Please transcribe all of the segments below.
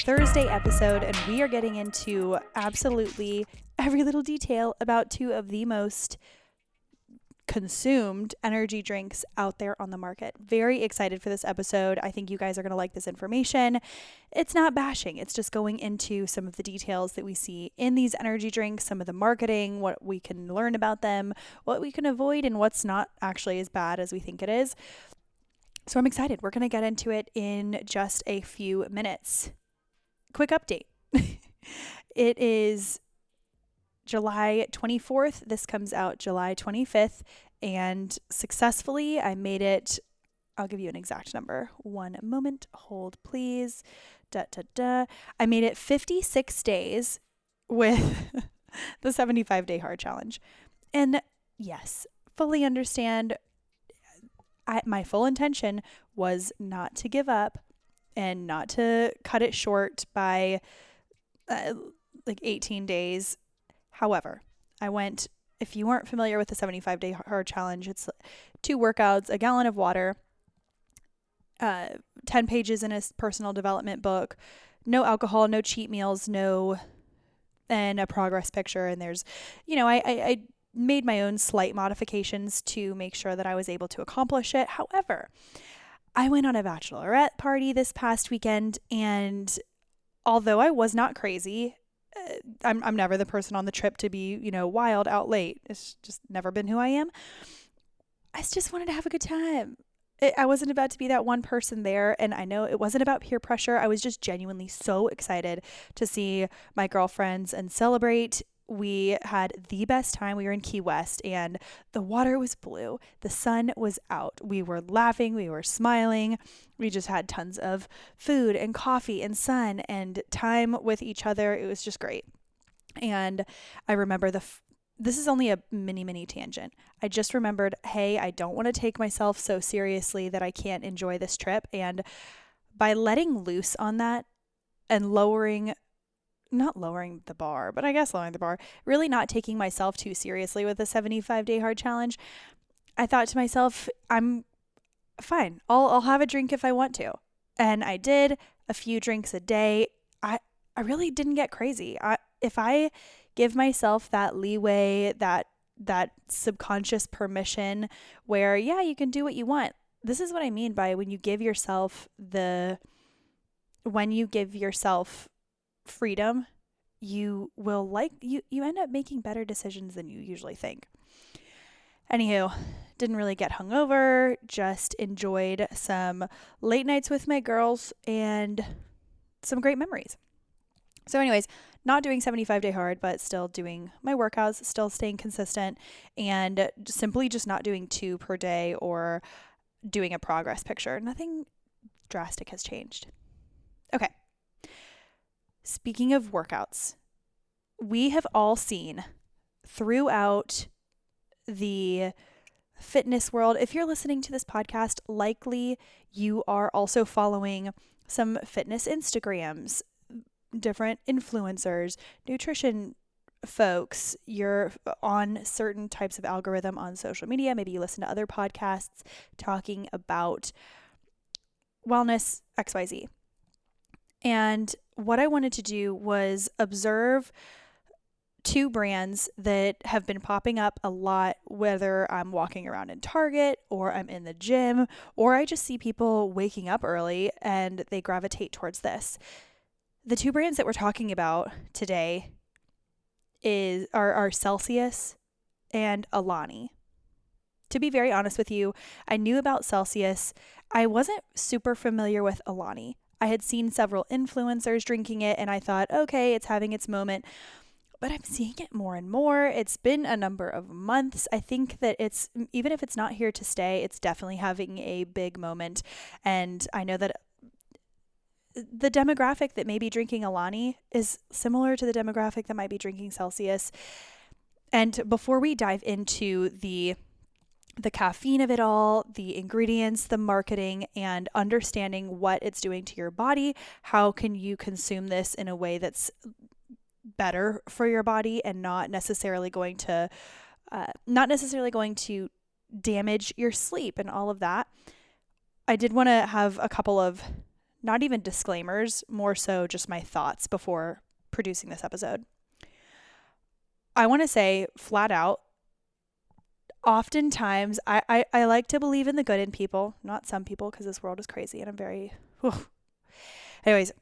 Thursday episode, and we are getting into absolutely every little detail about two of the most consumed energy drinks out there on the market. Very excited for this episode. I think you guys are going to like this information. It's not bashing. It's just going into some of the details that we see in these energy drinks, some of the marketing, what we can learn about them, what we can avoid, and what's not actually as bad as we think it is. So I'm excited. We're going to get into it in just a few minutes. Quick update. It is July 24th. This comes out July 25th. And successfully, I made it. I'll give you an exact number. One moment. Hold, please. I made it 56 days with the 75-day hard challenge. And yes, fully understand. My full intention was not to give up and not to cut it short by like 18 days. However, I went, if you weren't familiar with the 75-day hard challenge, it's 2 workouts, a gallon of water, 10 pages in a personal development book, no alcohol, no cheat meals, and a progress picture. And there's, I made my own slight modifications to make sure that I was able to accomplish it. However, I went on a bachelorette party this past weekend, and although I was not crazy, I'm never the person on the trip to be, wild out late. It's just never been who I am. I just wanted to have a good time. I wasn't about to be that one person there, and I know it wasn't about peer pressure. I was just genuinely so excited to see my girlfriends and celebrate. We had the best time. We were in Key West, and the water was blue. The sun was out. We were laughing. We were smiling. We just had tons of food and coffee and sun and time with each other. It was just great. And I remember this is only a mini tangent. I just remembered, hey, I don't want to take myself so seriously that I can't enjoy this trip. And by letting loose on that and not lowering the bar, but I guess lowering the bar, really not taking myself too seriously with the 75-day hard challenge, I thought to myself, I'm fine. I'll have a drink if I want to. And I did a few drinks a day. I really didn't get crazy. If I give myself that leeway, that subconscious permission where, yeah, you can do what you want. This is what I mean by when you give yourself freedom, you will you end up making better decisions than you usually think. Anywho, didn't really get hungover, just enjoyed some late nights with my girls and some great memories. So anyways, not doing 75-day hard, but still doing my workouts, still staying consistent, and simply just not doing 2 per day or doing a progress picture. Nothing drastic has changed. Okay. Speaking of workouts, we have all seen throughout the fitness world, if you're listening to this podcast, likely you are also following some fitness Instagrams, different influencers, nutrition folks. You're on certain types of algorithm on social media. Maybe you listen to other podcasts talking about wellness, XYZ. And what I wanted to do was observe 2 brands that have been popping up a lot, whether I'm walking around in Target or I'm in the gym, or I just see people waking up early and they gravitate towards this. The 2 brands that we're talking about today are Celcius and Alani. To be very honest with you, I knew about Celcius. I wasn't super familiar with Alani. I had seen several influencers drinking it, and I thought, okay, it's having its moment. But I'm seeing it more and more. It's been a number of months. I think that even if it's not here to stay, it's definitely having a big moment. And I know that the demographic that may be drinking Alani is similar to the demographic that might be drinking Celcius. And before we dive into the caffeine of it all, the ingredients, the marketing, and understanding what it's doing to your body, how can you consume this in a way that's better for your body and not necessarily going to damage your sleep and all of that. I did want to have a couple of not even disclaimers, more so just my thoughts before producing this episode. I want to say flat out, oftentimes I like to believe in the good in people, not some people, because this world is crazy and I'm very, whew. Anyways,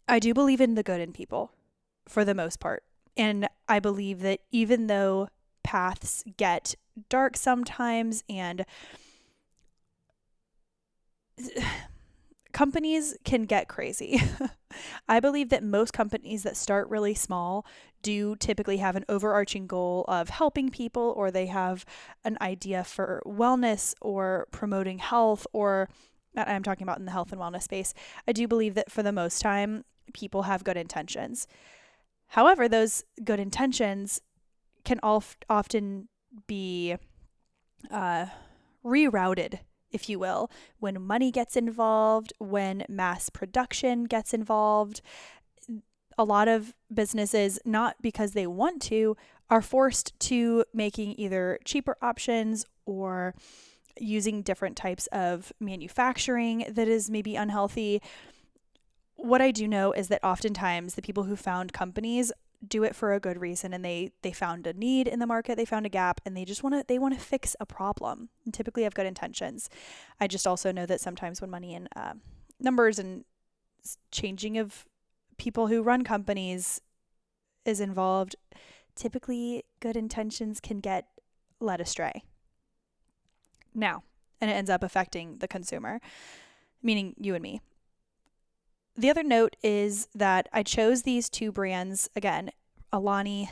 I do believe in the good in people for the most part. And I believe that even though paths get dark sometimes and companies can get crazy, I believe that most companies that start really small do typically have an overarching goal of helping people, or they have an idea for wellness or promoting health, or I'm talking about in the health and wellness space. I do believe that for the most time, people have good intentions. However, those good intentions can often be rerouted, if you will, when money gets involved, when mass production gets involved. A lot of businesses, not because they want to, are forced to making either cheaper options or using different types of manufacturing that is maybe unhealthy. What I do know is that oftentimes the people who found companies do it for a good reason, and they found a need in the market, they found a gap, and they want to fix a problem, and typically have good intentions. I just also know that sometimes when money and numbers and changing of people who run companies is involved, typically good intentions can get led astray. Now, and it ends up affecting the consumer, meaning you and me. The other note is that I chose these two brands, again, Alani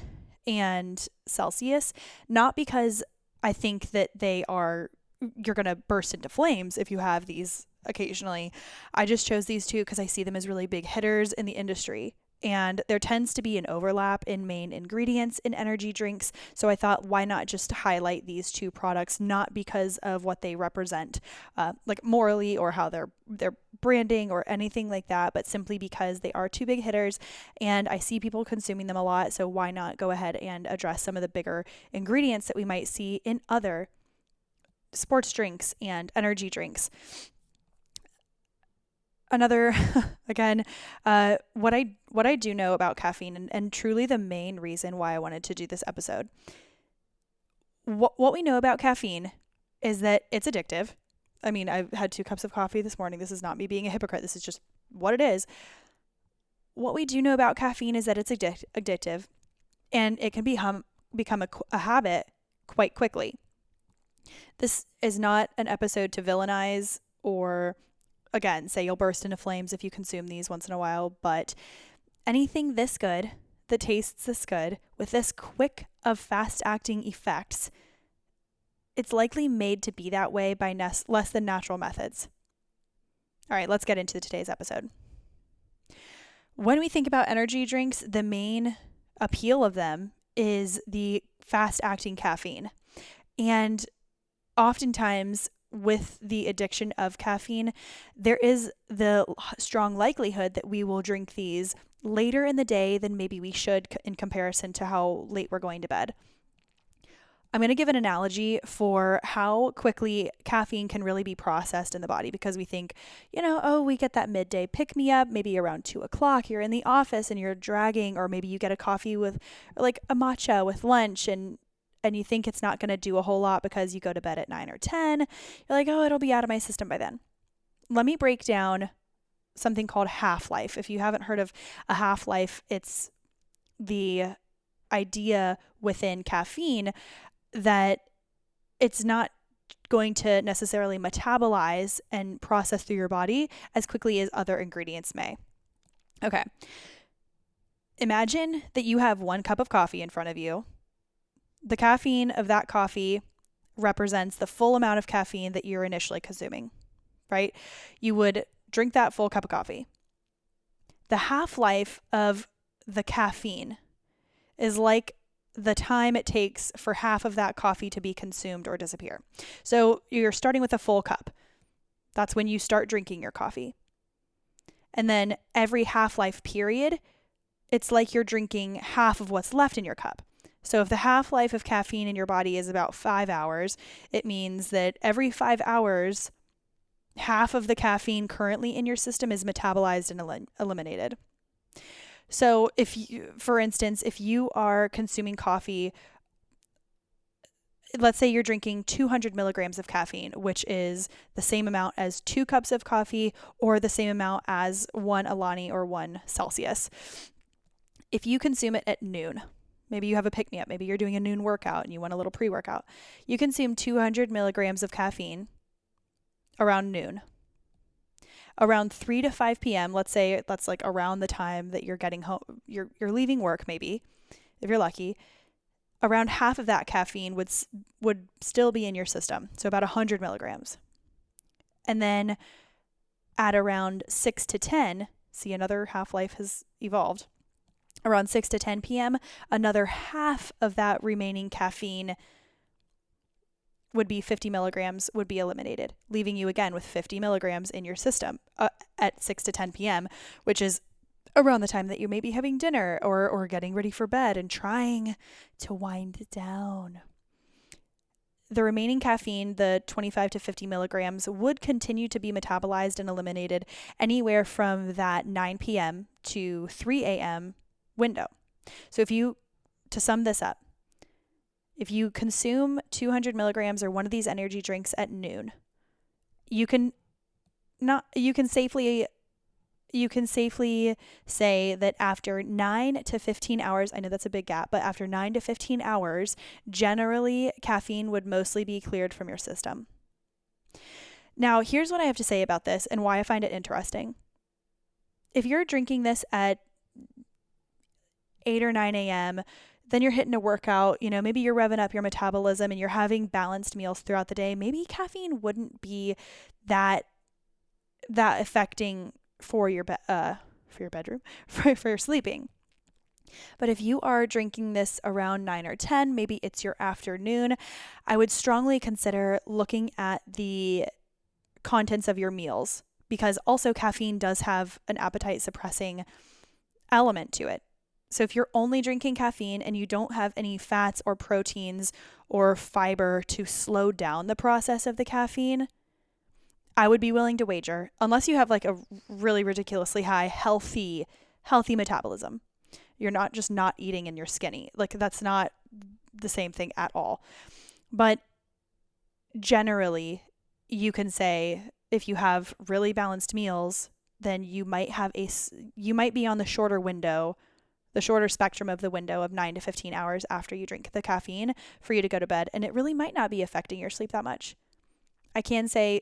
and Celcius, not because I think that you're going to burst into flames if you have these occasionally. I just chose these two because I see them as really big hitters in the industry. And there tends to be an overlap in main ingredients in energy drinks. So I thought, why not just highlight these two products, not because of what they represent, like morally or how they're branding or anything like that, but simply because they are two big hitters and I see people consuming them a lot. So why not go ahead and address some of the bigger ingredients that we might see in other sports drinks and energy drinks. Another, again, what I do know about caffeine, and truly the main reason why I wanted to do this episode. What we know about caffeine is that it's addictive. I mean, I've had 2 cups of coffee this morning. This is not me being a hypocrite. This is just what it is. What we do know about caffeine is that it's addictive, and it can become a habit quite quickly. This is not an episode to villainize or, again, say you'll burst into flames if you consume these once in a while, but anything this good, that tastes this good, with this quick of fast-acting effects, it's likely made to be that way by less than natural methods. All right, let's get into today's episode. When we think about energy drinks, the main appeal of them is the fast-acting caffeine. And oftentimes, with the addiction of caffeine, there is the strong likelihood that we will drink these later in the day than maybe we should in comparison to how late we're going to bed. I'm going to give an analogy for how quickly caffeine can really be processed in the body, because we think, we get that midday pick me up, maybe around 2:00, you're in the office and you're dragging, or maybe you get a coffee with like a matcha with lunch, and you think it's not going to do a whole lot because you go to bed at 9 or 10. You're like, it'll be out of my system by then. Let me break down something called half-life. If you haven't heard of a half-life, it's the idea within caffeine that it's not going to necessarily metabolize and process through your body as quickly as other ingredients may. Okay. Imagine that you have 1 cup of coffee in front of you. The caffeine of that coffee represents the full amount of caffeine that you're initially consuming, right? You would drink that full cup of coffee. The half-life of the caffeine is like the time it takes for half of that coffee to be consumed or disappear. So you're starting with a full cup. That's when you start drinking your coffee. And then every half-life period, it's like you're drinking half of what's left in your cup. So if the half-life of caffeine in your body is about 5 hours, it means that every 5 hours, half of the caffeine currently in your system is metabolized and eliminated. So if you, for instance, if you are consuming coffee, let's say you're drinking 200 milligrams of caffeine, which is the same amount as 2 cups of coffee or the same amount as 1 Alani or 1 Celsius. If you consume it at noon, maybe you have a pick-me-up, maybe you're doing a noon workout and you want a little pre-workout, you consume 200 milligrams of caffeine around noon. Around 3 to 5 p.m., let's say that's like around the time that you're getting home, you're leaving work maybe, if you're lucky, around half of that caffeine would still be in your system, so about 100 milligrams. And then at around 6 to 10, see, another half-life has evolved. Around 6 to 10 p.m., another half of that remaining caffeine would be 50 milligrams would be eliminated, leaving you again with 50 milligrams in your system at 6 to 10 p.m., which is around the time that you may be having dinner or getting ready for bed and trying to wind down. The remaining caffeine, the 25 to 50 milligrams, would continue to be metabolized and eliminated anywhere from that 9 p.m. to 3 a.m. window. So to sum this up, if you consume 200 milligrams or one of these energy drinks at noon, you can safely say that after 9 to 15 hours, I know that's a big gap, but after 9 to 15 hours, generally caffeine would mostly be cleared from your system. Now, here's what I have to say about this and why I find it interesting. If you're drinking this at 8 or 9 a.m., then you're hitting a workout, maybe you're revving up your metabolism and you're having balanced meals throughout the day. Maybe caffeine wouldn't be that affecting for your bedroom, for your sleeping. But if you are drinking this around 9 or 10, maybe it's your afternoon, I would strongly consider looking at the contents of your meals, because also caffeine does have an appetite suppressing element to it. So if you're only drinking caffeine and you don't have any fats or proteins or fiber to slow down the process of the caffeine, I would be willing to wager, unless you have like a really ridiculously high healthy metabolism, you're not just not eating and you're skinny. Like, that's not the same thing at all. But generally, you can say if you have really balanced meals, then you might be on the shorter spectrum of the window of 9 to 15 hours after you drink the caffeine for you to go to bed. And it really might not be affecting your sleep that much. I can say,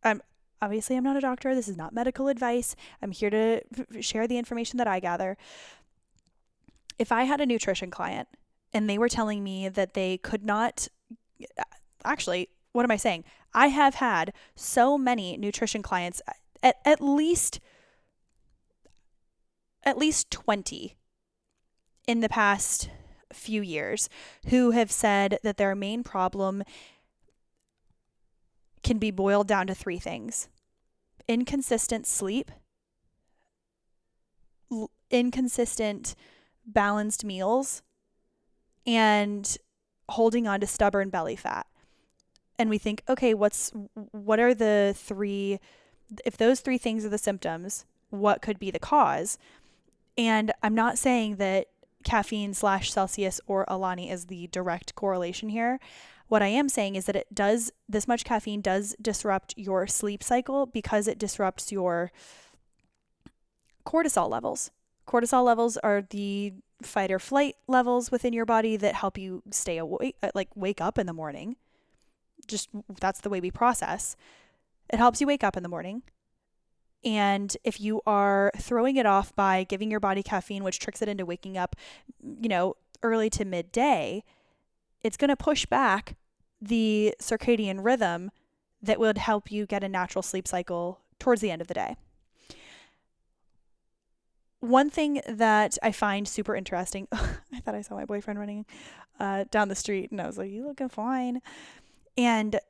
I'm not a doctor. This is not medical advice. I'm here to share the information that I gather. If I had a nutrition client and they were telling me that they could not, actually, what am I saying? I have had so many nutrition clients, at least 20 in the past few years, who have said that their main problem can be boiled down to 3 things: inconsistent sleep, inconsistent balanced meals, and holding on to stubborn belly fat. And we think, okay, what are the 3, if those 3 things are the symptoms, what could be the cause? And I'm not saying that caffeine / Celsius or Alani is the direct correlation here. What I am saying is that this much caffeine does disrupt your sleep cycle because it disrupts your cortisol levels. Cortisol levels are the fight or flight levels within your body that help you stay awake, wake up in the morning. Just, that's the way we process. It helps you wake up in the morning. And if you are throwing it off by giving your body caffeine, which tricks it into waking up, early to midday, it's going to push back the circadian rhythm that would help you get a natural sleep cycle towards the end of the day. One thing that I find super interesting, I thought I saw my boyfriend running down the street and I was like, "You looking fine." And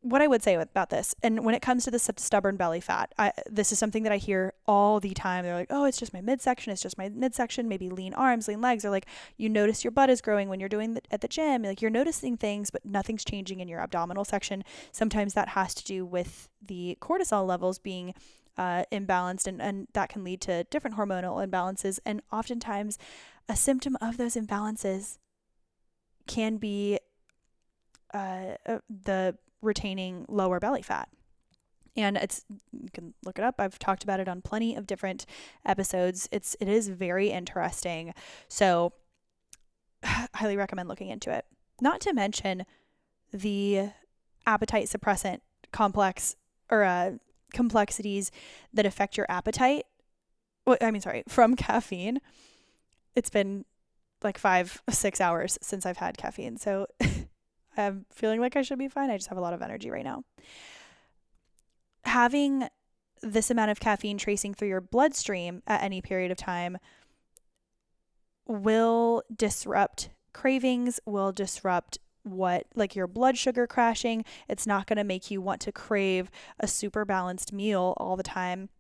what I would say about this, and when it comes to the stubborn belly fat, this is something that I hear all the time. They're like, oh, it's just my midsection. It's just my midsection. Maybe lean arms, lean legs. Or like, you notice your butt is growing when you're doing at the gym. Like, you're noticing things, but nothing's changing in your abdominal section. Sometimes that has to do with the cortisol levels being imbalanced, and that can lead to different hormonal imbalances. And oftentimes a symptom of those imbalances can be the retaining lower belly fat. And you can look it up. I've talked about it on plenty of different episodes. It is very interesting. So highly recommend looking into it. Not to mention the appetite suppressant complexities that affect your appetite. From caffeine. It's been like 5-6 hours since I've had caffeine. So I'm feeling like I should be fine. I just have a lot of energy right now. Having this amount of caffeine tracing through your bloodstream at any period of time will disrupt cravings, will disrupt your blood sugar crashing. It's not going to make you want to crave a super balanced meal all the time.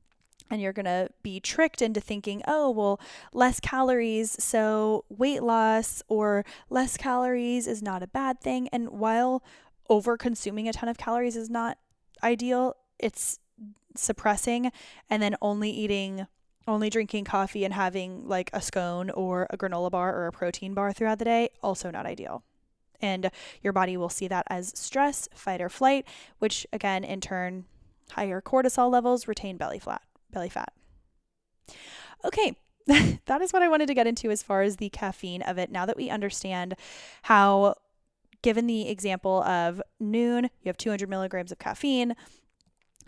And you're going to be tricked into thinking, oh, well, less calories, so weight loss, or less calories is not a bad thing. And while over consuming a ton of calories is not ideal, it's suppressing, and then only drinking coffee and having like a scone or a granola bar or a protein bar throughout the day, also not ideal. And your body will see that as stress, fight or flight, which again, in turn, higher cortisol levels retain belly fat. Okay, that is what I wanted to get into as far as the caffeine of it. Now that we understand how, given the example of noon, you have 200 milligrams of caffeine,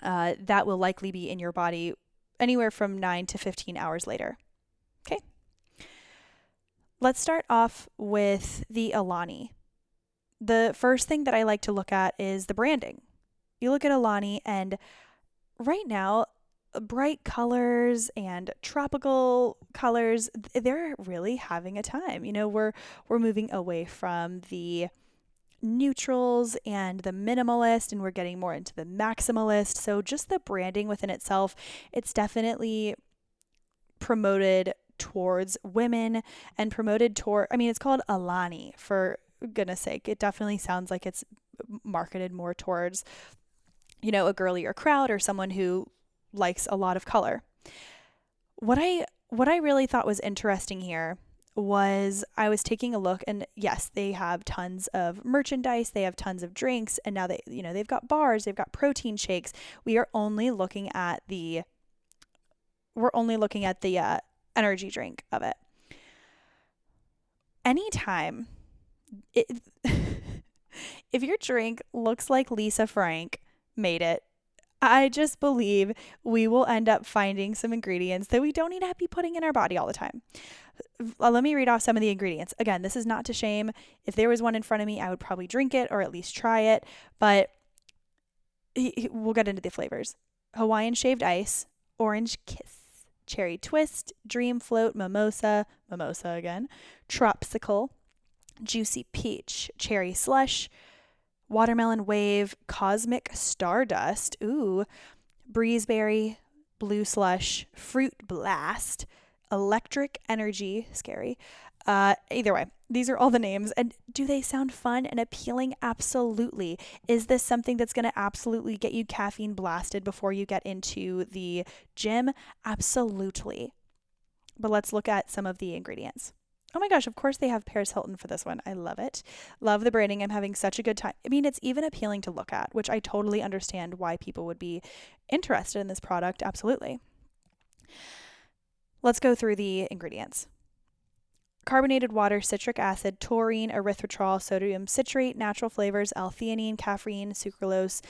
that will likely be in your body anywhere from 9 to 15 hours later. Okay. Let's start off with the Alani. The first thing that I like to look at is the branding. You look at Alani, and right now, bright colors and tropical colors, they're really having a time. We're moving away from the neutrals and the minimalist, and we're getting more into the maximalist. So just the branding within itself, it's definitely promoted towards women and it's called Alani, for goodness sake. It definitely sounds like it's marketed more towards, a girlier crowd or someone who likes a lot of color. What I really thought was interesting here was I was taking a look, and yes, they have tons of merchandise, they have tons of drinks, and now they've got bars, they've got protein shakes. We're only looking at the energy drink of it. Anytime if your drink looks like Lisa Frank made it, I just believe we will end up finding some ingredients that we don't need to be putting in our body all the time. Let me read off some of the ingredients. Again, this is not to shame. If there was one in front of me, I would probably drink it or at least try it, but we'll get into the flavors. Hawaiian shaved ice, orange kiss, cherry twist, dream float, mimosa again, tropsicle, juicy peach, cherry slush, watermelon wave, cosmic stardust, breezeberry, blue slush, fruit blast, electric energy, scary. Either way, these are all the names. And do they sound fun and appealing? Absolutely. Is this something that's going to absolutely get you caffeine blasted before you get into the gym? Absolutely. But let's look at some of the ingredients. Oh my gosh, of course they have Paris Hilton for this one. I love it. Love the branding. I'm having such a good time. It's even appealing to look at, which I totally understand why people would be interested in this product. Absolutely. Let's go through the ingredients. Carbonated water, citric acid, taurine, erythritol, sodium citrate, natural flavors, L-theanine, caffeine, sucralose,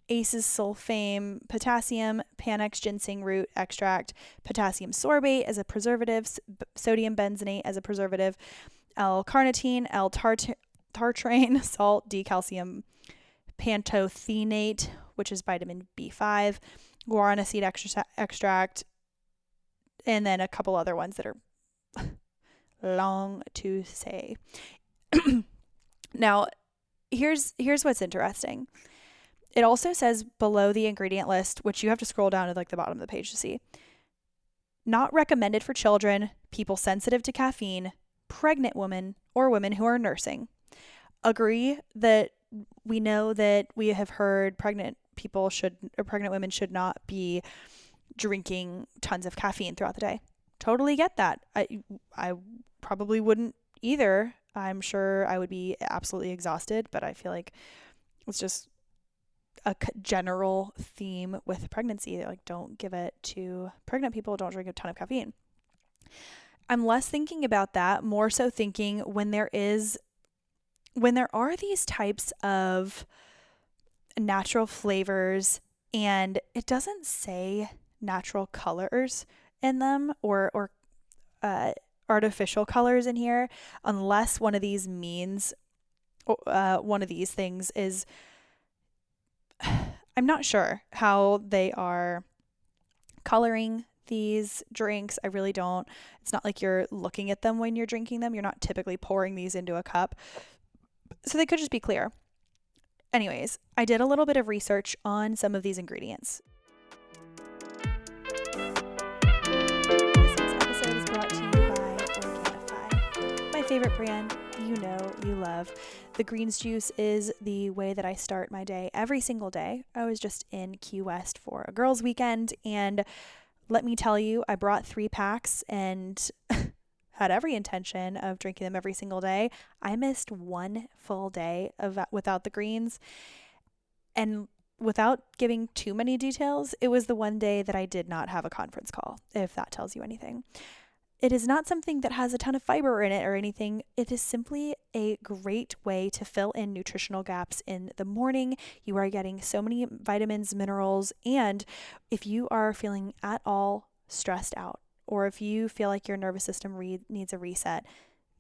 aces sulfame, potassium, Panax ginseng root extract, potassium sorbate as a preservative, sodium benzenate as a preservative, L-carnitine, L-tartrate, salt, decalcium pantothenate, which is vitamin B5, guarana seed extract, and then a couple other ones that are long to say. Now, here's what's interesting. It also says below the ingredient list, which you have to scroll down to like the bottom of the page to see. Not recommended for children, people sensitive to caffeine, pregnant women, or women who are nursing. Agree that we know that we have heard pregnant women should not be drinking tons of caffeine throughout the day. Totally get that. I probably wouldn't either. I'm sure I would be absolutely exhausted, but I feel like it's just a general theme with pregnancy. Like, don't give it to pregnant people. Don't drink a ton of caffeine. I'm less thinking about that, more so thinking when there are these types of natural flavors and it doesn't say natural colors in them or artificial colors in here, unless one of these means one of these things is, I'm not sure how they are coloring these drinks. I really don't. It's not like you're looking at them when you're drinking them. You're not typically pouring these into a cup. So they could just be clear. Anyways, I did a little bit of research on some of these ingredients. This week's episode is brought to you by Organifi, my favorite brand you know you love. The greens juice is the way that I start my day every single day. I was just in Key West for a girls' weekend, and let me tell you, I brought 3 packs and had every intention of drinking them every single day. I missed one full day without the greens, and without giving too many details, it was the one day that I did not have a conference call, if that tells you anything. It is not something that has a ton of fiber in it or anything. It is simply a great way to fill in nutritional gaps in the morning. You are getting so many vitamins, minerals, and if you are feeling at all stressed out, or if you feel like your nervous system needs a reset,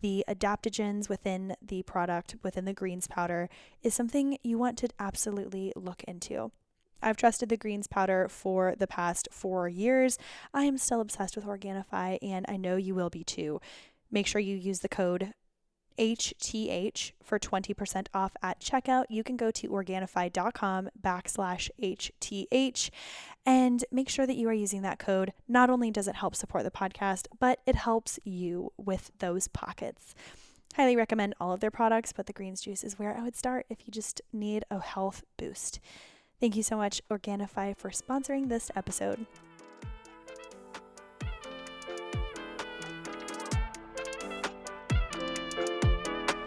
the adaptogens within the product, within the greens powder, is something you want to absolutely look into. I've trusted the greens powder for the past 4 years. I am still obsessed with Organifi, and I know you will be too. Make sure you use the code HTH for 20% off at checkout. You can go to Organifi.com/HTH and make sure that you are using that code. Not only does it help support the podcast, but it helps you with those pockets. Highly recommend all of their products, but the greens juice is where I would start if you just need a health boost. Thank you so much, Organifi, for sponsoring this episode.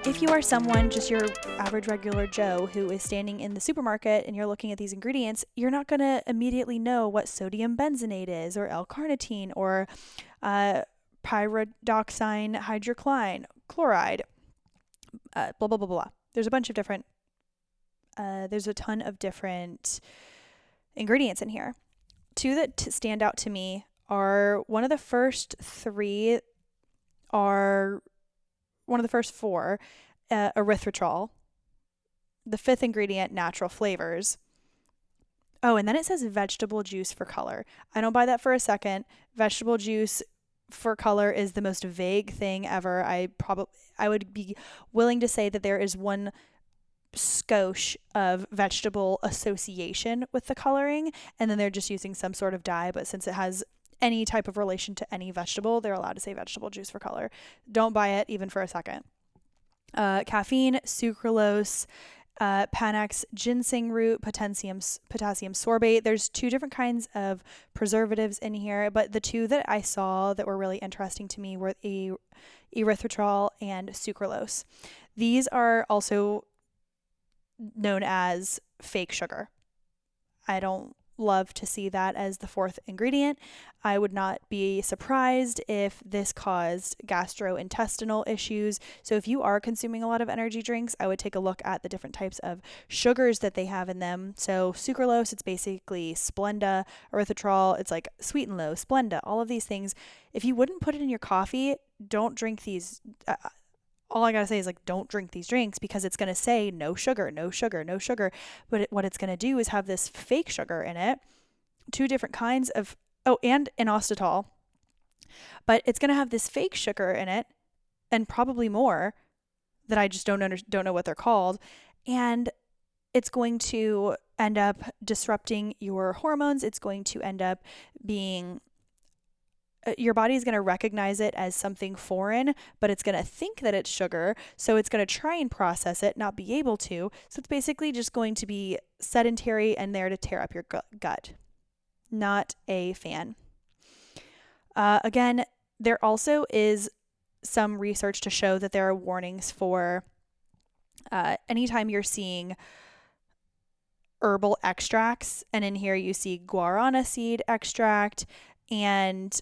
If you are someone, just your average regular Joe, who is standing in the supermarket and you're looking at these ingredients, you're not going to immediately know what sodium benzenate is, or L-carnitine, or pyridoxine hydrochloride, chloride, blah, blah, blah, blah. There's a bunch of different there's a ton of different ingredients in here. 2 that stand out to me are one of the first 4, erythritol. The 5th ingredient, natural flavors. Oh, and then it says vegetable juice for color. I don't buy that for a second. Vegetable juice for color is the most vague thing ever. I would be willing to say that there is one skosh of vegetable association with the coloring, and then they're just using some sort of dye, but since it has any type of relation to any vegetable, they're allowed to say vegetable juice for color. Don't buy it even for a second. Caffeine, sucralose, Panax, ginseng root, potassium sorbate. There's 2 different kinds of preservatives in here, but the 2 that I saw that were really interesting to me were erythritol and sucralose. These are also known as fake sugar. I don't love to see that as the 4th ingredient. I would not be surprised if this caused gastrointestinal issues. So if you are consuming a lot of energy drinks, I would take a look at the different types of sugars that they have in them. So sucralose, it's basically Splenda. Erythritol, it's like Sweet and Low, Splenda, all of these things. If you wouldn't put it in your coffee, don't drink these. All I gotta say is, like, don't drink these drinks, because it's gonna say no sugar, no sugar, no sugar. But what it's gonna do is have this fake sugar in it, 2 different kinds of, and inositol. But it's gonna have this fake sugar in it, and probably more that I just don't know what they're called. And it's going to end up disrupting your hormones. It's going to end up being, your body is going to recognize it as something foreign, but it's going to think that it's sugar. So it's going to try and process it, not be able to. So it's basically just going to be sedentary and there to tear up your gut. Not a fan. Again, there also is some research to show that there are warnings for anytime you're seeing herbal extracts, and in here you see guarana seed extract and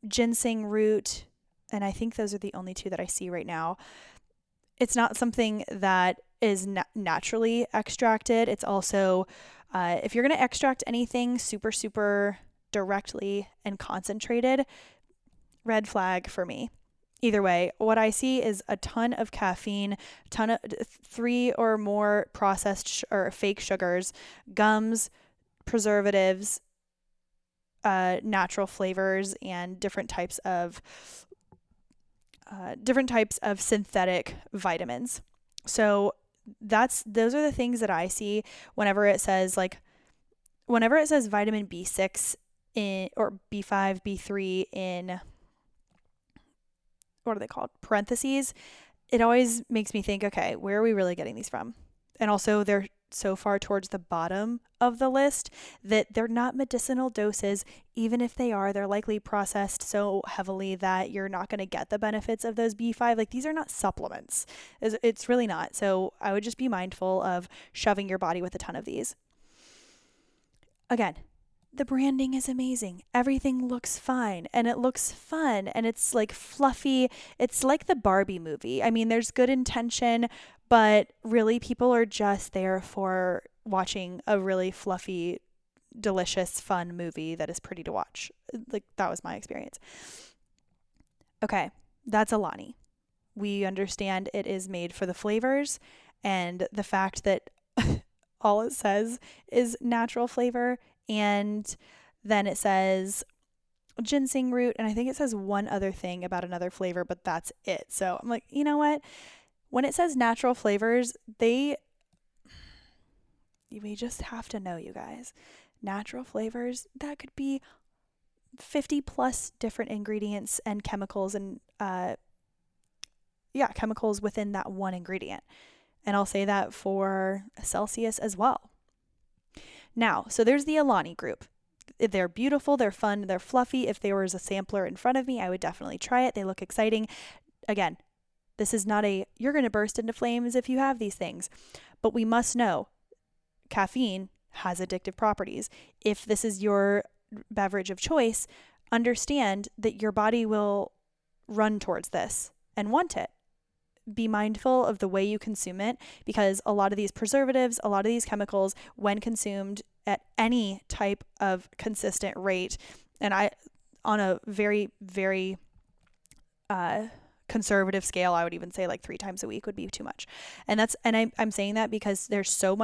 ginseng root, and I think those are the only two that I see right now. It's not something that is naturally extracted. It's also, if you're going to extract anything super, super directly and concentrated, red flag for me. Either way, what I see is a ton of caffeine, 3 or more processed or fake sugars, gums, preservatives, natural flavors, and different types of synthetic vitamins. So those are the things that I see whenever it says vitamin B6 in, or B5, B3 in, what are they called? Parentheses. It always makes me think, okay, where are we really getting these from? And also they're so far towards the bottom of the list that they're not medicinal doses. Even if they are, they're likely processed so heavily that you're not going to get the benefits of those B5. Like, these are not supplements. It's really not. So I would just be mindful of shoving your body with a ton of these. Again, the branding is amazing. Everything looks fine and it looks fun and it's like fluffy. It's like the Barbie movie. I mean, there's good intention, but really people are just there for watching a really fluffy, delicious, fun movie that is pretty to watch. Like, that was my experience. Okay, that's Alani. We understand it is made for the flavors and the fact that all it says is natural flavor. And then it says ginseng root, and I think it says one other thing about another flavor, but that's it. So I'm like, you know what? When it says natural flavors, we just have to know, you guys. Natural flavors, that could be 50 plus different ingredients and chemicals and chemicals within that one ingredient. And I'll say that for Celcius as well. Now, so there's the Alani group. They're beautiful, they're fun, they're fluffy. If there was a sampler in front of me, I would definitely try it. They look exciting. Again, this is not you're going to burst into flames if you have these things. But we must know caffeine has addictive properties. If this is your beverage of choice, understand that your body will run towards this and want it. Be mindful of the way you consume it, because a lot of these preservatives, a lot of these chemicals, when consumed at any type of consistent rate, and on a very, very conservative scale, I would even say like 3 times a week would be too much. And I'm saying that because there's so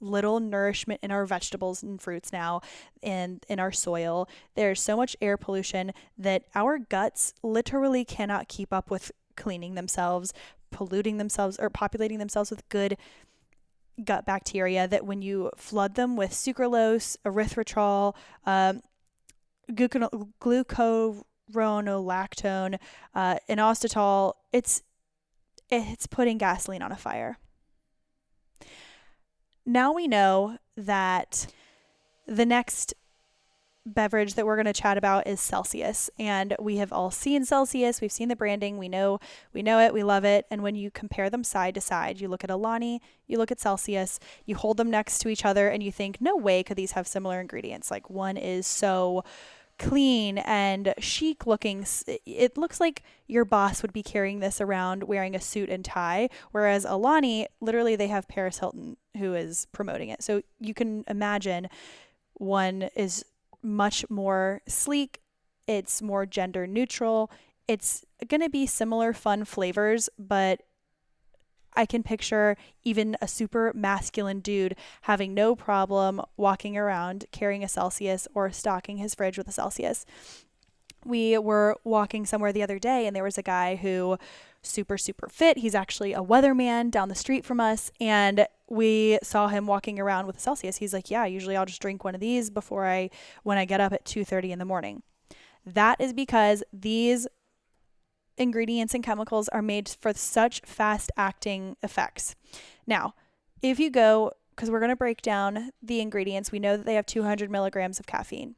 little nourishment in our vegetables and fruits now and in our soil. There's so much air pollution that our guts literally cannot keep up with cleaning themselves, polluting themselves, or populating themselves with good gut bacteria, that when you flood them with sucralose, erythritol, glucuronolactone, inositol, it's putting gasoline on a fire. Now we know that the next beverage that we're going to chat about is Celcius, and we have all seen Celcius. We've seen the branding. We know it. We love it. And when you compare them side to side, you look at Alani, you look at Celcius, you hold them next to each other, and you think, no way could these have similar ingredients. Like, one is so clean and chic looking. It looks like your boss would be carrying this around wearing a suit and tie, whereas Alani, literally, they have Paris Hilton who is promoting it. So you can imagine one is much more sleek, it's more gender neutral, it's going to be similar fun flavors, but I can picture even a super masculine dude having no problem walking around carrying a Celcius or stocking his fridge with a Celcius. We were walking somewhere the other day and there was a guy who super, super fit. He's actually a weatherman down the street from us. And we saw him walking around with a Celsius. He's like, yeah, usually I'll just drink one of these when I get up at 2:30 in the morning. That is because these ingredients and chemicals are made for such fast acting effects. Now, if you go, because we're going to break down the ingredients, we know that they have 200 milligrams of caffeine.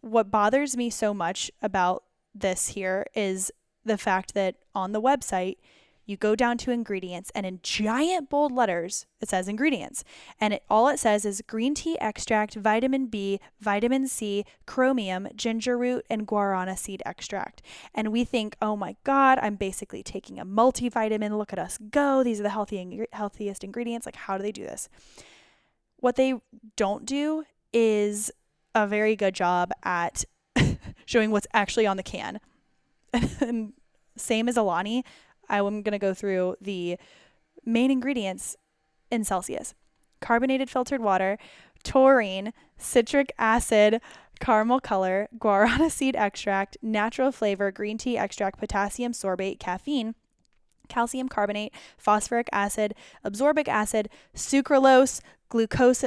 What bothers me so much about this here is the fact that on the website, you go down to ingredients and in giant bold letters, it says ingredients. And all it says is green tea extract, vitamin B, vitamin C, chromium, ginger root, and guarana seed extract. And we think, oh my God, I'm basically taking a multivitamin. Look at us go. These are the healthiest ingredients. Like, how do they do this? What they don't do is a very good job at showing what's actually on the can. And same as Alani, I'm going to go through the main ingredients in Celsius. Carbonated filtered water, taurine, citric acid, caramel color, guarana seed extract, natural flavor, green tea extract, potassium sorbate, caffeine, calcium carbonate, phosphoric acid, absorbic acid, sucralose, glucose,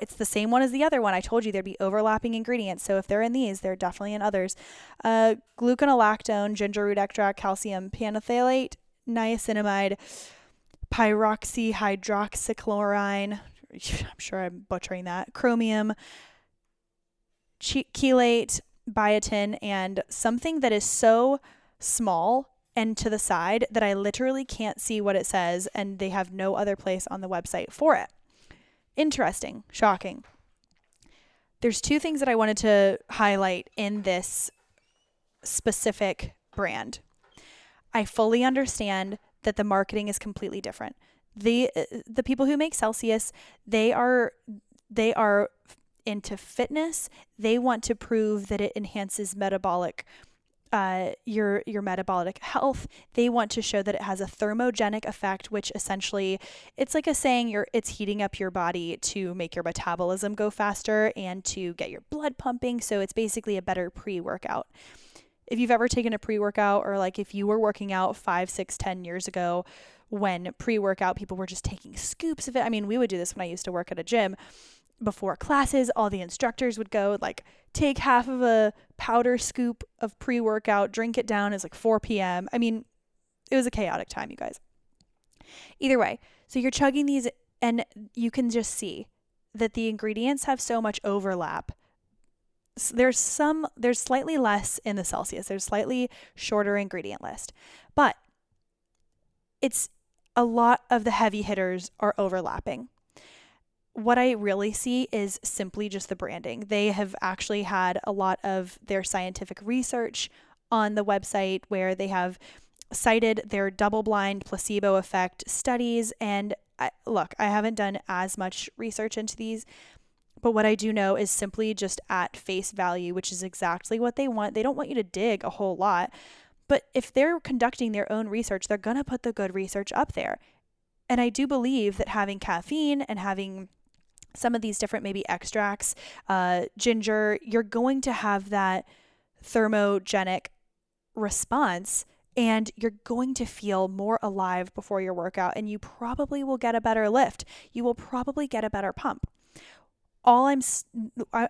it's the same one as the other one. I told you there'd be overlapping ingredients. So if they're in these, they're definitely in others. Gluconolactone, ginger root extract, calcium pantholate, niacinamide, pyroxyhydroxychlorine. I'm sure I'm butchering that. Chromium, chelate, biotin, and something that is so small and to the side that I literally can't see what it says, and they have no other place on the website for it. Interesting, shocking. There's two things that I wanted to highlight in this specific brand. I fully understand that the marketing is completely different. The people who make Celsius, they are into fitness. They want to prove that it enhances your metabolic health. They want to show that it has a thermogenic effect, which essentially it's like a saying it's heating up your body to make your metabolism go faster and to get your blood pumping. So it's basically a better pre-workout. If you've ever taken a pre-workout, or like if you were working out 5, 6, 10 years ago when pre-workout people were just taking scoops of it. I mean, we would do this when I used to work at a gym. Before classes, all the instructors would go like take half of a powder scoop of pre-workout, drink it down. It's like 4 p.m. I mean, it was a chaotic time, you guys. Either way, so you're chugging these and you can just see that the ingredients have so much overlap. There's slightly less in the Celsius. There's slightly shorter ingredient list, but it's a lot of the heavy hitters are overlapping. What I really see is simply just the branding. They have actually had a lot of their scientific research on the website where they have cited their double-blind placebo effect studies. And I haven't done as much research into these, but what I do know is simply just at face value, which is exactly what they want. They don't want you to dig a whole lot, but if they're conducting their own research, they're going to put the good research up there. And I do believe that having caffeine and having some of these different maybe extracts, ginger, you're going to have that thermogenic response and you're going to feel more alive before your workout, and you probably will get a better lift. You will probably get a better pump. I'm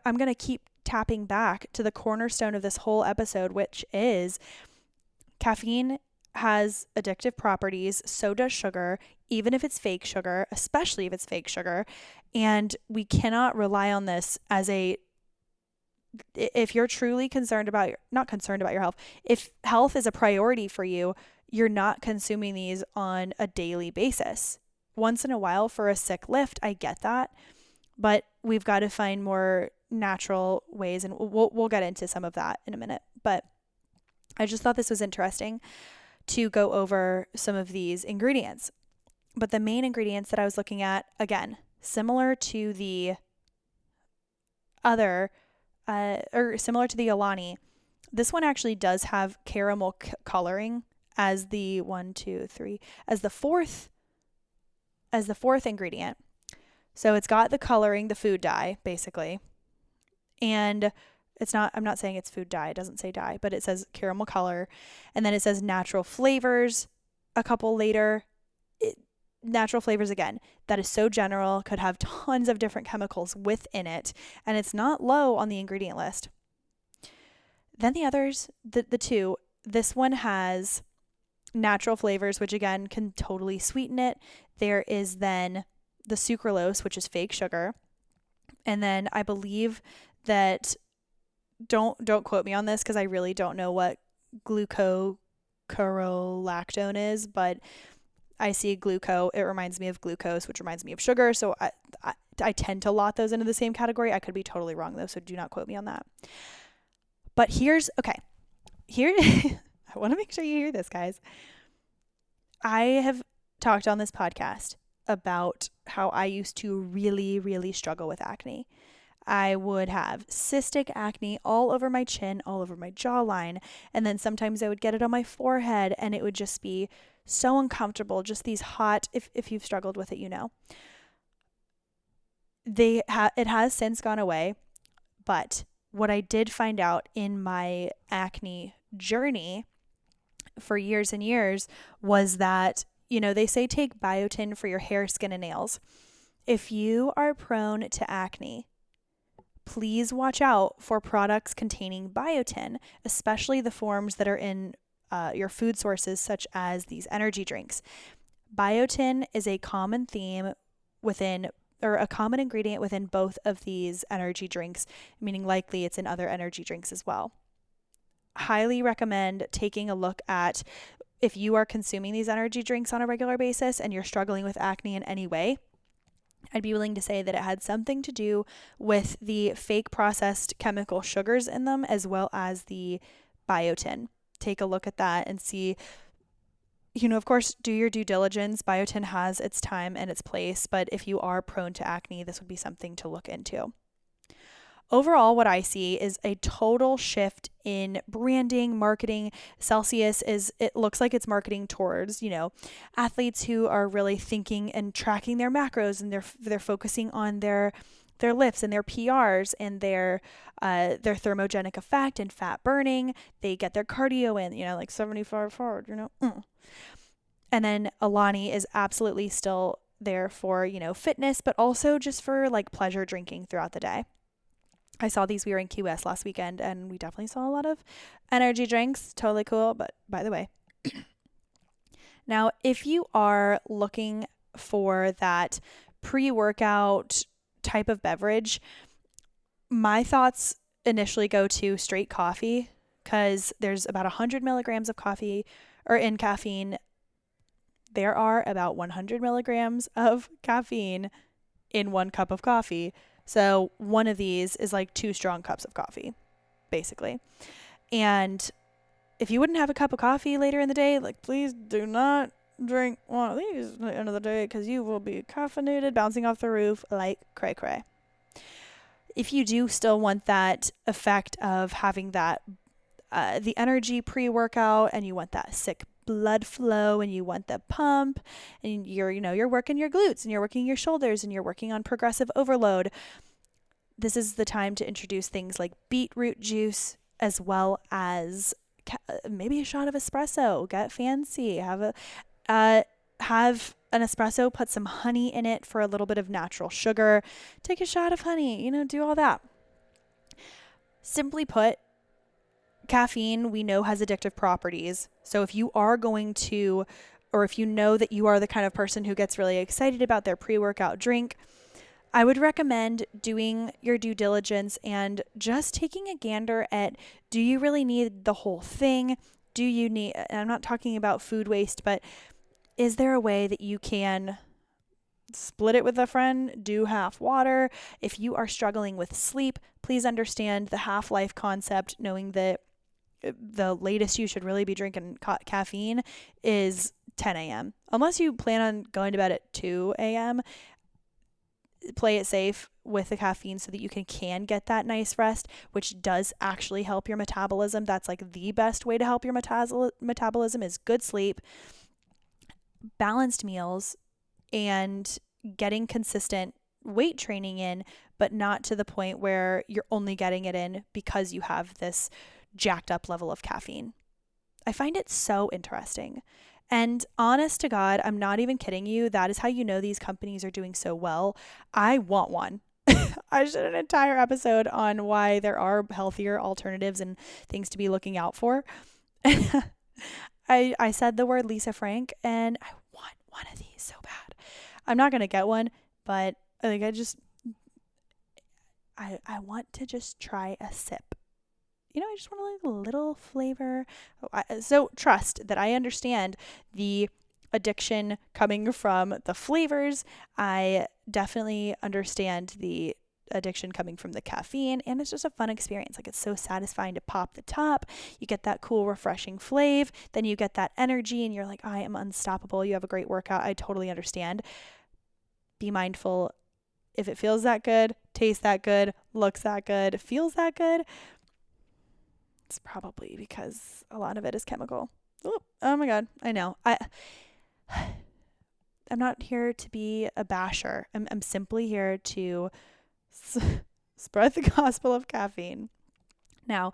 going to keep tapping back to the cornerstone of this whole episode, which is caffeine has addictive properties. So does sugar, even if it's fake sugar, especially if it's fake sugar. And we cannot rely on this if you're truly not concerned about your health, if health is a priority for you, you're not consuming these on a daily basis. Once in a while for a sick lift, I get that, but we've got to find more natural ways, and we'll get into some of that in a minute. But I just thought this was interesting to go over some of these ingredients. But the main ingredients that I was looking at, again, similar to the other, or similar to the Alani, this one actually does have caramel coloring as the fourth ingredient. So it's got the coloring, the food dye, basically. And I'm not saying it's food dye. It doesn't say dye, but it says caramel color. And then it says natural flavors a couple later. Natural flavors again. That is so general, could have tons of different chemicals within it, and it's not low on the ingredient list. Then the others, the two, this one has natural flavors, which again can totally sweeten it. There is then the sucralose, which is fake sugar. And then I believe that, don't quote me on this because I really don't know what glucocorolactone is, but I see gluco, it reminds me of glucose, which reminds me of sugar. So I tend to lot those into the same category. I could be totally wrong though, so do not quote me on that. But here, I want to make sure you hear this, guys. I have talked on this podcast about how I used to really, really struggle with acne. I would have cystic acne all over my chin, all over my jawline, and then sometimes I would get it on my forehead, and it would just be so uncomfortable, just these hot, if you've struggled with it, you know. It has since gone away, but what I did find out in my acne journey for years and years was that, you know, they say take biotin for your hair, skin, and nails. If you are prone to acne, please watch out for products containing biotin, especially the forms that are in your food sources, such as these energy drinks. Biotin is a common theme within, or a common ingredient within both of these energy drinks, meaning likely it's in other energy drinks as well. Highly recommend taking a look at, if you are consuming these energy drinks on a regular basis and you're struggling with acne in any way, I'd be willing to say that it had something to do with the fake processed chemical sugars in them, as well as the biotin. Take a look at that and see, you know, of course, do your due diligence. Biotin has its time and its place, but if you are prone to acne, this would be something to look into. Overall, what I see is a total shift in branding, marketing. Celcius it looks like it's marketing towards, you know, athletes who are really thinking and tracking their macros, and they're focusing on their lifts and their PRs and their thermogenic effect and fat burning. They get their cardio in, you know, like 75 forward, you know. And then Alani is absolutely still there for, you know, fitness, but also just for like pleasure drinking throughout the day. I saw these. We were in Key West last weekend, and we definitely saw a lot of energy drinks. Totally cool. But by the way, now, if you are looking for that pre-workout type of beverage, my thoughts initially go to straight coffee, because there's about 100 milligrams of coffee, or in caffeine. There are about 100 milligrams of caffeine in 1 cup of coffee. So one of these is like 2 strong cups of coffee, basically. And if you wouldn't have a cup of coffee later in the day, like, please do not drink one of these at the end of the day, because you will be caffeinated, bouncing off the roof like cray cray. If you do still want that effect of having that the energy pre-workout, and you want that sick blood flow, and you want the pump, and you're working your glutes, and you're working your shoulders, and you're working on progressive overload, this is the time to introduce things like beetroot juice, as well as maybe a shot of espresso. Get fancy. Have an espresso, put some honey in it for a little bit of natural sugar. Take a shot of honey, do all that. Simply put, caffeine, we know, has addictive properties. So if you are going to, or if you know that you are the kind of person who gets really excited about their pre-workout drink, I would recommend doing your due diligence and just taking a gander at, do you really need the whole thing? Do you need, and I'm not talking about food waste, but is there a way that you can split it with a friend, do half water? If you are struggling with sleep, please understand the half-life concept, knowing that the latest you should really be drinking caffeine is 10 a.m. Unless you plan on going to bed at 2 a.m., play it safe with the caffeine so that you can get that nice rest, which does actually help your metabolism. That's like the best way to help your metabolism is good sleep, balanced meals, and getting consistent weight training in, but not to the point where you're only getting it in because you have this jacked up level of caffeine. I find it so interesting. And honest to God, I'm not even kidding you. That is how you know these companies are doing so well. I want one. I did an entire episode on why there are healthier alternatives and things to be looking out for. I said the word Lisa Frank, and I want one of these so bad. I'm not going to get one, but I want to just try a sip. I just want a little flavor. So trust that I understand the addiction coming from the flavors. I definitely understand the addiction coming from the caffeine, and it's just a fun experience. Like, it's so satisfying to pop the top. You get that cool, refreshing flavor. Then you get that energy, and you're like, I am unstoppable. You have a great workout. I totally understand. Be mindful. If it feels that good, tastes that good, looks that good, feels that good, it's probably because a lot of it is chemical. Oh my God. I know. I'm not here to be a basher. I'm simply here to spread the gospel of caffeine. Now,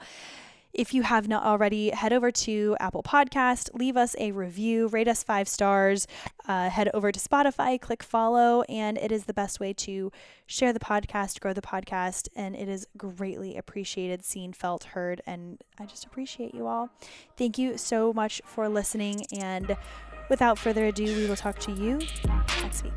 if you have not already, head over to Apple Podcast, leave us a review, rate us 5 stars, head over to Spotify, click follow, and it is the best way to share the podcast, grow the podcast, and it is greatly appreciated, seen, felt, heard, and I just appreciate you all. Thank you so much for listening, and without further ado, we will talk to you next week.